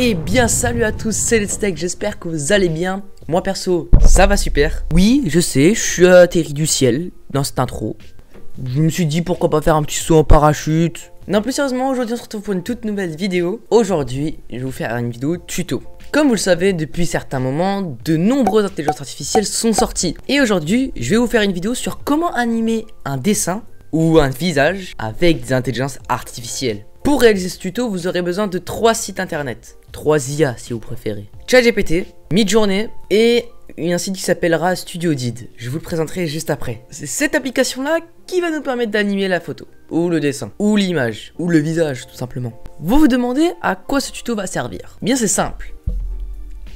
Eh bien salut à tous, c'est Let's Tech, j'espère que vous allez bien. Moi perso, ça va super. Oui, je sais, je suis atterri du ciel dans cette intro. Je me suis dit pourquoi pas faire un petit saut en parachute. Non, plus sérieusement, aujourd'hui on se retrouve pour une toute nouvelle vidéo. Aujourd'hui, je vais vous faire une vidéo tuto. Comme vous le savez, depuis certains moments, de nombreuses intelligences artificielles sont sorties. Et aujourd'hui, je vais vous faire une vidéo sur comment animer un dessin ou un visage avec des intelligences artificielles. Pour réaliser ce tuto, vous aurez besoin de 3 sites internet. 3 IA si vous préférez. ChatGPT, Midjourney et un site qui s'appellera StudioDid. Je vous le présenterai juste après. C'est cette application-là qui va nous permettre d'animer la photo, ou le dessin, ou l'image, ou le visage tout simplement. Vous vous demandez à quoi ce tuto va servir? Bien c'est simple.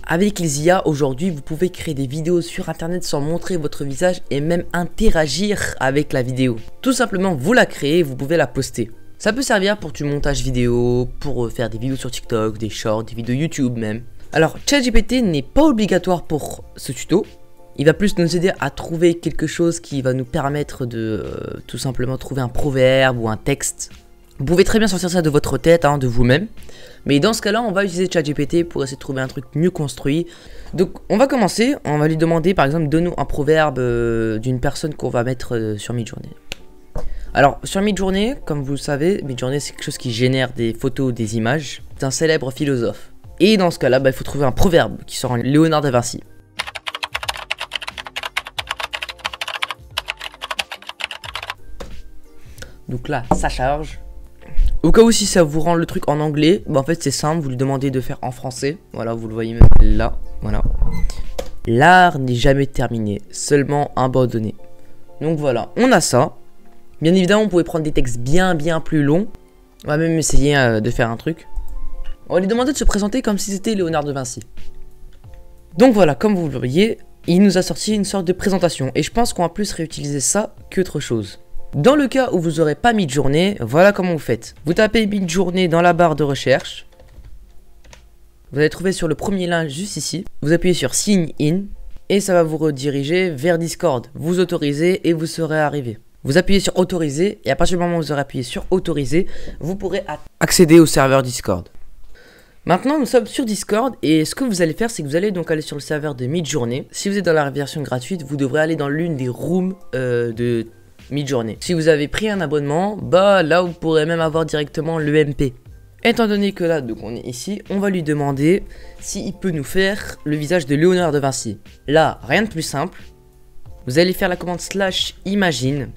Avec les IA aujourd'hui, vous pouvez créer des vidéos sur internet sans montrer votre visage et même interagir avec la vidéo. Tout simplement, vous la créez et vous pouvez la poster. Ça peut servir pour du montage vidéo, pour faire des vidéos sur TikTok, des shorts, des vidéos YouTube même. Alors, ChatGPT n'est pas obligatoire pour ce tuto. Il va plus nous aider à trouver quelque chose qui va nous permettre de tout simplement trouver un proverbe ou un texte. Vous pouvez très bien sortir ça de votre tête, de vous-même. Mais dans ce cas-là, on va utiliser ChatGPT pour essayer de trouver un truc mieux construit. Donc, on va commencer. On va lui demander, par exemple, donne-nous un proverbe d'une personne qu'on va mettre sur Midjourney. Alors, sur Midjourney, comme vous le savez, Midjourney c'est quelque chose qui génère des photos, des images d'un célèbre philosophe. Et dans ce cas-là, il faut trouver un proverbe qui sort en Léonard de Vinci. Donc là, ça charge. Au cas où si ça vous rend le truc en anglais, en fait c'est simple, vous lui demandez de faire en français. Voilà, vous le voyez même là, voilà. L'art n'est jamais terminé, seulement abandonné. Donc voilà, on a ça. Bien évidemment, on pouvait prendre des textes bien plus longs. On va même essayer de faire un truc. On va lui demander de se présenter comme si c'était Léonard de Vinci. Donc voilà, comme vous le voyez, il nous a sorti une sorte de présentation. Et je pense qu'on va plus réutiliser ça qu'autre chose. Dans le cas où vous n'aurez pas Midjourney, voilà comment vous faites. Vous tapez Midjourney dans la barre de recherche. Vous allez trouver sur le premier lien juste ici. Vous appuyez sur Sign In. Et ça va vous rediriger vers Discord. Vous autorisez et vous serez arrivé. Vous appuyez sur autoriser et à partir du moment où vous aurez appuyé sur autoriser, vous pourrez accéder au serveur Discord. Maintenant nous sommes sur Discord et ce que vous allez faire c'est que vous allez donc aller sur le serveur de Midjourney. Si vous êtes dans la version gratuite, vous devrez aller dans l'une des rooms de Midjourney. Si vous avez pris un abonnement, là vous pourrez même avoir directement l'EMP. Étant donné que là donc on est ici, on va lui demander s'il peut nous faire le visage de Léonard de Vinci. Là, rien de plus simple. Vous allez faire la commande /imagine.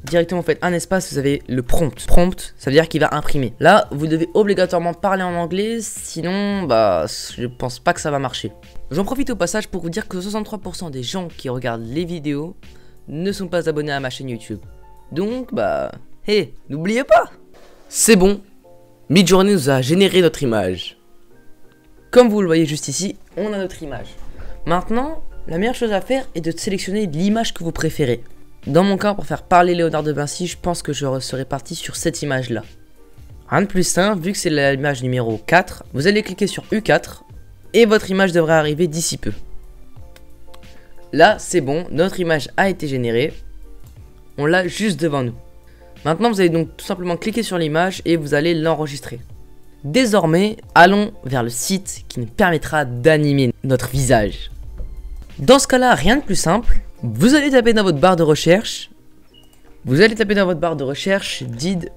Directement, vous faites un espace, vous avez le prompt. Prompt, ça veut dire qu'il va imprimer. Là, vous devez obligatoirement parler en anglais, sinon, je pense pas que ça va marcher. J'en profite au passage pour vous dire que 63% des gens qui regardent les vidéos ne sont pas abonnés à ma chaîne YouTube. Donc, hey, n'oubliez pas. C'est bon, Midjourney nous a généré notre image. Comme vous le voyez juste ici, on a notre image. Maintenant, la meilleure chose à faire est de sélectionner l'image que vous préférez. Dans mon cas, pour faire parler Léonard de Vinci, je pense que je serais parti sur cette image-là. Rien de plus simple, vu que c'est l'image numéro 4, vous allez cliquer sur U4 et votre image devrait arriver d'ici peu. Là, c'est bon, notre image a été générée. On l'a juste devant nous. Maintenant, vous allez donc tout simplement cliquer sur l'image et vous allez l'enregistrer. Désormais, allons vers le site qui nous permettra d'animer notre visage. Dans ce cas-là, rien de plus simple. Vous allez taper dans votre barre de recherche. Did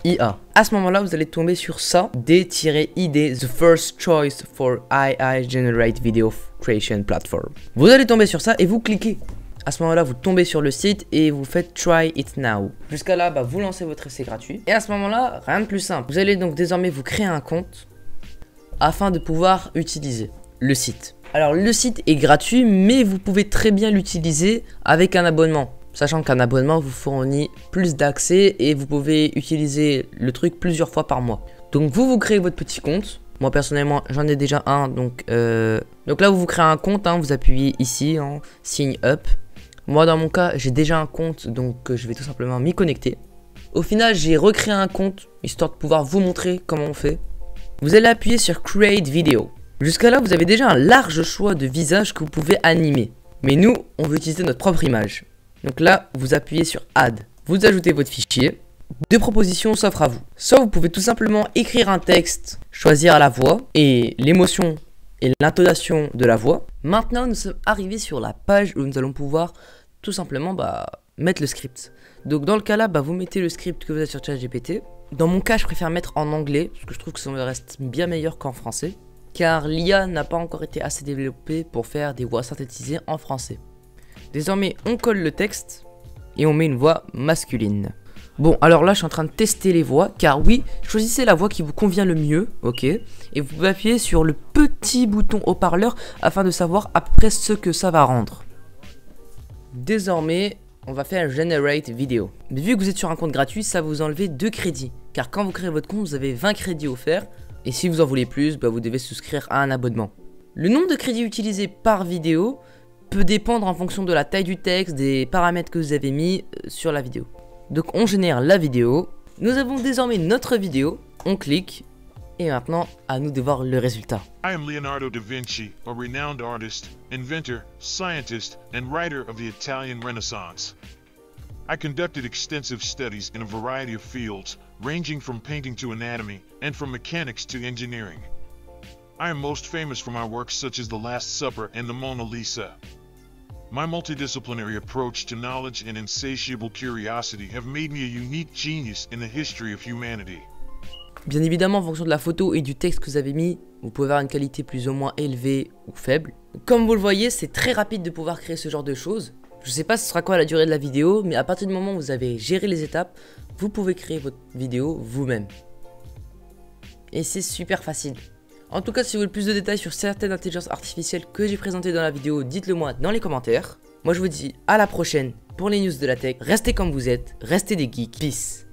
IA. À ce moment-là, vous allez tomber sur ça. D-ID, the first choice for AI Generate Video Creation Platform. Vous allez tomber sur ça et vous cliquez. À ce moment-là, vous tombez sur le site et vous faites Try It Now. Jusqu'à là, vous lancez votre essai gratuit. Et à ce moment-là, rien de plus simple. Vous allez donc désormais vous créer un compte afin de pouvoir utiliser le site. Alors le site est gratuit, mais vous pouvez très bien l'utiliser avec un abonnement. Sachant qu'un abonnement vous fournit plus d'accès et vous pouvez utiliser le truc plusieurs fois par mois. Donc vous créez votre petit compte. Moi personnellement j'en ai déjà un. Donc là vous créez un compte, vous appuyez ici, Sign Up. Moi dans mon cas j'ai déjà un compte, donc je vais tout simplement m'y connecter. Au final j'ai recréé un compte, histoire de pouvoir vous montrer comment on fait. Vous allez appuyer sur Create Video. Jusqu'à là, vous avez déjà un large choix de visages que vous pouvez animer. Mais nous, on veut utiliser notre propre image. Donc là, vous appuyez sur Add. Vous ajoutez votre fichier. deux propositions s'offrent à vous. Soit vous pouvez tout simplement écrire un texte, choisir la voix et l'émotion et l'intonation de la voix. Maintenant, nous sommes arrivés sur la page où nous allons pouvoir tout simplement mettre le script. Donc dans le cas là, vous mettez le script que vous avez sur ChatGPT. Dans mon cas, je préfère mettre en anglais, parce que je trouve que ça reste bien meilleur qu'en français. Car l'IA n'a pas encore été assez développée pour faire des voix synthétisées en français. Désormais, on colle le texte et on met une voix masculine. Bon, alors là, je suis en train de tester les voix, car oui, choisissez la voix qui vous convient le mieux, ok. Et vous pouvez appuyer sur le petit bouton haut-parleur afin de savoir à peu près ce que ça va rendre. Désormais, on va faire Generate Video. Mais vu que vous êtes sur un compte gratuit, ça va vous enlever 2 crédits. Car quand vous créez votre compte, vous avez 20 crédits offerts. Et si vous en voulez plus, vous devez souscrire à un abonnement. Le nombre de crédits utilisés par vidéo peut dépendre en fonction de la taille du texte, des paramètres que vous avez mis sur la vidéo. Donc on génère la vidéo. Nous avons désormais notre vidéo. On clique. Et maintenant, à nous de voir le résultat. I am Leonardo da Vinci, a renowned artist, inventor, scientist, and writer of the Italian Renaissance. I conducted extensive studies in a variety of fields, ranging from painting to anatomy, and from mechanics to engineering. I am most famous for my works such as The Last Supper and the Mona Lisa. My multidisciplinary approach to knowledge and insatiable curiosity have made me a unique genius in the history of humanity. Bien évidemment, en fonction de la photo et du texte que vous avez mis, vous pouvez avoir une qualité plus ou moins élevée ou faible. Comme vous le voyez, c'est très rapide de pouvoir créer ce genre de choses. Je sais pas ce sera quoi la durée de la vidéo, mais à partir du moment où vous avez géré les étapes, vous pouvez créer votre vidéo vous-même. Et c'est super facile. En tout cas, si vous voulez plus de détails sur certaines intelligences artificielles que j'ai présentées dans la vidéo, dites-le moi dans les commentaires. Moi je vous dis à la prochaine pour les news de la tech. Restez comme vous êtes, restez des geeks. Peace.